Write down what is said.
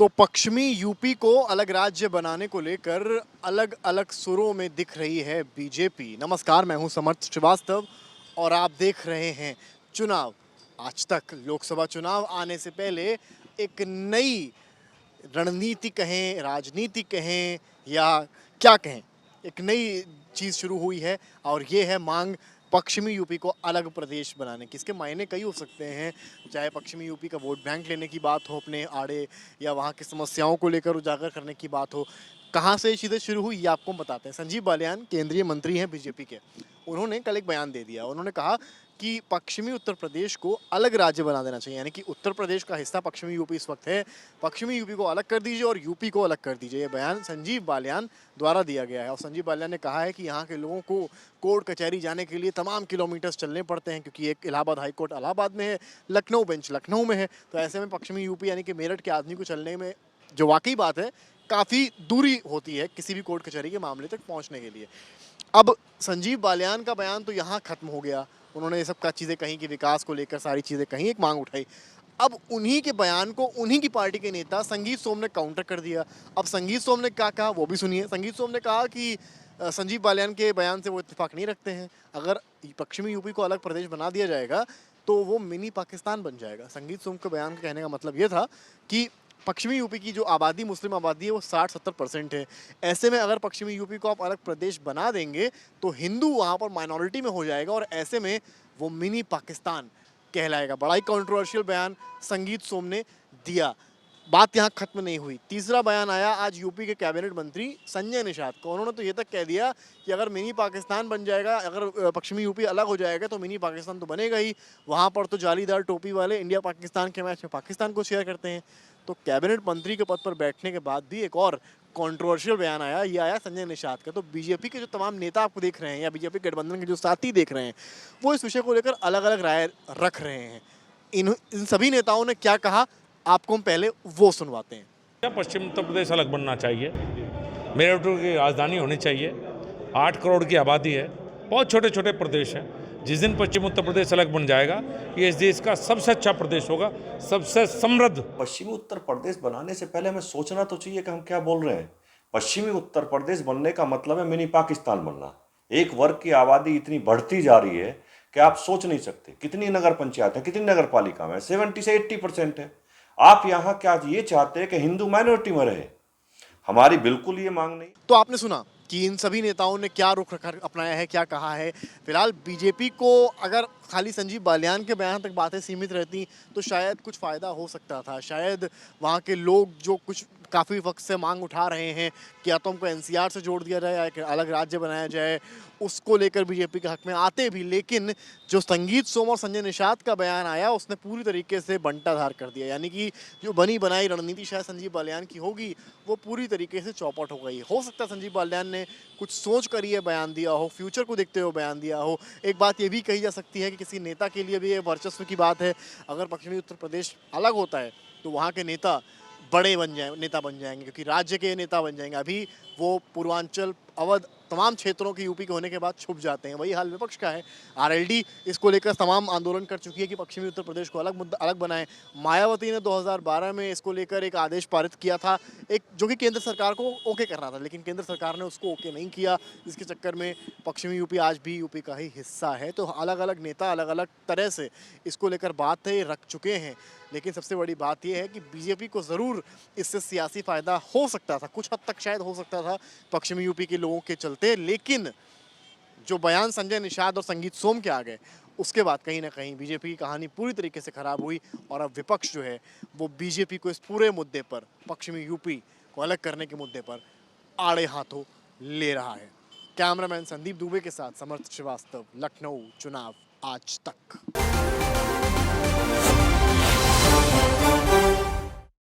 तो पश्चिमी यूपी को अलग राज्य बनाने को लेकर अलग अलग सुरों में दिख रही है बीजेपी। नमस्कार, मैं हूं समर्थ श्रीवास्तव और आप देख रहे हैं चुनाव आज तक। लोकसभा चुनाव आने से पहले एक नई रणनीति कहें, राजनीति कहें या क्या कहें, एक नई चीज़ शुरू हुई है और ये है मांग पश्चिमी यूपी को अलग प्रदेश बनाने की। इसके मायने कई हो सकते हैं, चाहे पश्चिमी यूपी का वोट बैंक लेने की बात हो अपने आड़े, या वहाँ की समस्याओं को लेकर उजागर करने की बात हो। कहाँ से ये चीज़ें शुरू हुई ये आपको हम बताते हैं। संजीव बालियान केंद्रीय मंत्री हैं बीजेपी के। उन्होंने कल एक बयान दे दिया। उन्होंने कहा कि पश्चिमी उत्तर प्रदेश को अलग राज्य बना देना चाहिए, यानी कि उत्तर प्रदेश का हिस्सा पश्चिमी यूपी इस वक्त है, पश्चिमी यूपी को अलग कर दीजिए और यूपी को अलग कर दीजिए। ये बयान संजीव बालियान द्वारा दिया गया है और संजीव बालियान ने कहा है कि यहाँ के लोगों को कोर्ट कचहरी जाने के लिए तमाम किलोमीटर्स चलने पड़ते हैं, क्योंकि एक इलाहाबाद हाई कोर्ट इलाहाबाद में है, लखनऊ बेंच लखनऊ में है। तो ऐसे में पश्चिमी यूपी यानी कि मेरठ के आदमी को चलने में, जो वाकई बात है, काफ़ी दूरी होती है किसी भी कोर्ट कचहरी के मामले तक पहुँचने के लिए। अब संजीव बालियान का बयान तो यहाँ खत्म हो गया। उन्होंने ये सब का चीज़ें कहीं कि विकास को लेकर सारी चीज़ें कहीं, एक मांग उठाई। अब उन्हीं के बयान को उन्हीं की पार्टी के नेता संगीत सोम ने काउंटर कर दिया। अब संगीत सोम ने क्या कहा वो भी सुनिए। संगीत सोम ने कहा कि संजीव बालियान के बयान से वो इत्तेफाक नहीं रखते हैं। अगर पश्चिमी यूपी को अलग प्रदेश बना दिया जाएगा तो वो मिनी पाकिस्तान बन जाएगा। संगीत सोम के बयान का कहने का मतलब ये था कि पश्चिमी यूपी की जो आबादी, मुस्लिम आबादी है, वो 60-70% है। ऐसे में अगर पश्चिमी यूपी को आप अलग प्रदेश बना देंगे तो हिंदू वहाँ पर माइनॉरिटी में हो जाएगा और ऐसे में वो मिनी पाकिस्तान कहलाएगा। बड़ा ही कंट्रोवर्शियल बयान संगीत सोम ने दिया। बात यहाँ खत्म नहीं हुई। तीसरा बयान आया आज यूपी के कैबिनेट मंत्री संजय निषाद को। उन्होंने तो ये तक कह दिया कि अगर मिनी पाकिस्तान बन जाएगा, अगर पश्चिमी यूपी अलग हो जाएगा तो मिनी पाकिस्तान तो बनेगा ही। वहाँ पर तो जालीदार टोपी वाले इंडिया पाकिस्तान के मैच में पाकिस्तान को शेयर करते हैं। तो कैबिनेट मंत्री के पद पर बैठने के बाद भी एक और कंट्रोवर्शियल बयान आया, ये आया संजय निषाद का। तो बीजेपी के जो तमाम नेता आपको देख रहे हैं या बीजेपी गठबंधन के जो साथी देख रहे हैं, वो इस विषय को लेकर अलग अलग राय रख रहे हैं। इन सभी नेताओं ने क्या कहा आपको हम पहले वो सुनवाते हैं। क्या पश्चिम उत्तर प्रदेश अलग बनना चाहिए, मेरठ की राजधानी होनी चाहिए। 8 करोड़ की आबादी है, बहुत छोटे छोटे प्रदेश हैं। जिस दिन पश्चिम उत्तर प्रदेश अलग बन जाएगा, ये इस देश का सबसे अच्छा प्रदेश होगा, सबसे समृद्ध। पश्चिमी उत्तर प्रदेश बनाने से पहले हमें सोचना तो चाहिए कि हम क्या बोल रहे हैं। पश्चिमी उत्तर प्रदेश बनने का मतलब है मिनी पाकिस्तान बनना। एक वर्ग की आबादी इतनी बढ़ती जा रही है कि आप सोच नहीं सकते। कितनी नगर पंचायत है, कितनी नगर पालिका में 70 से 80% है। आप यहाँ क्या ये चाहते हैं कि हिंदू माइनॉरिटी में रहे? हमारी बिल्कुल ये मांग नहीं। तो आपने सुना कि इन सभी नेताओं ने क्या रुख अपनाया है, क्या कहा है। फिलहाल बीजेपी को अगर खाली संजीव बालियान के बयान तक बातें सीमित रहती तो शायद कुछ फ़ायदा हो सकता था। शायद वहाँ के लोग जो कुछ काफ़ी वक्त से मांग उठा रहे हैं कि या तो हमको एनसीआर से जोड़ दिया जाए या एक अलग राज्य बनाया जाए, उसको लेकर बीजेपी के हक में आते भी। लेकिन जो संगीत सोम और संजय निषाद का बयान आया, उसने पूरी तरीके से बंटाधार कर दिया। यानी कि जो बनी बनाई रणनीति शायद संजीव बालियान की होगी, वो पूरी तरीके से चौपट हो गई। हो सकता है संजीव बालियान ने कुछ सोच कर ये बयान दिया हो, फ्यूचर को देखते हुए बयान दिया हो। एक बात ये भी कही जा सकती है कि किसी नेता के लिए भी ये वर्चस्व की बात है। अगर पश्चिमी उत्तर प्रदेश अलग होता है तो वहाँ के नेता बड़े नेता बन जाएंगे, क्योंकि राज्य के नेता बन जाएंगे। अभी वो पूर्वांचल, अवध, तमाम क्षेत्रों के यूपी के होने के बाद छुप जाते हैं। वही हाल विपक्ष का है। आरएलडी इसको लेकर तमाम आंदोलन कर चुकी है कि पश्चिमी उत्तर प्रदेश को अलग बनाएं। मायावती ने 2012 में इसको लेकर एक आदेश पारित किया था, एक जो कि केंद्र सरकार को ओके करना था, लेकिन केंद्र सरकार ने उसको ओके नहीं किया। इसके चक्कर में पश्चिमी यूपी आज भी यूपी का ही हिस्सा है। तो अलग अलग नेता अलग अलग तरह से इसको लेकर बातें रख चुके हैं। लेकिन सबसे बड़ी बात यह है कि बीजेपी को ज़रूर इससे सियासी फ़ायदा हो सकता था, कुछ हद तक शायद हो सकता था पश्चिमी यूपी के लोगों के चलते। लेकिन जो बयान संजय निषाद और संगीत सोम के आ गए, उसके बाद कहीं ना कहीं बीजेपी की कहानी पूरी तरीके से खराब हुई और अब विपक्ष जो है वो बीजेपी को इस पूरे मुद्दे पर, पश्चिमी यूपी को अलग करने के मुद्दे पर आड़े हाथों ले रहा है। कैमरामैन संदीप दुबे के साथ समर्थ श्रीवास्तव, लखनऊ, चुनाव आज तक।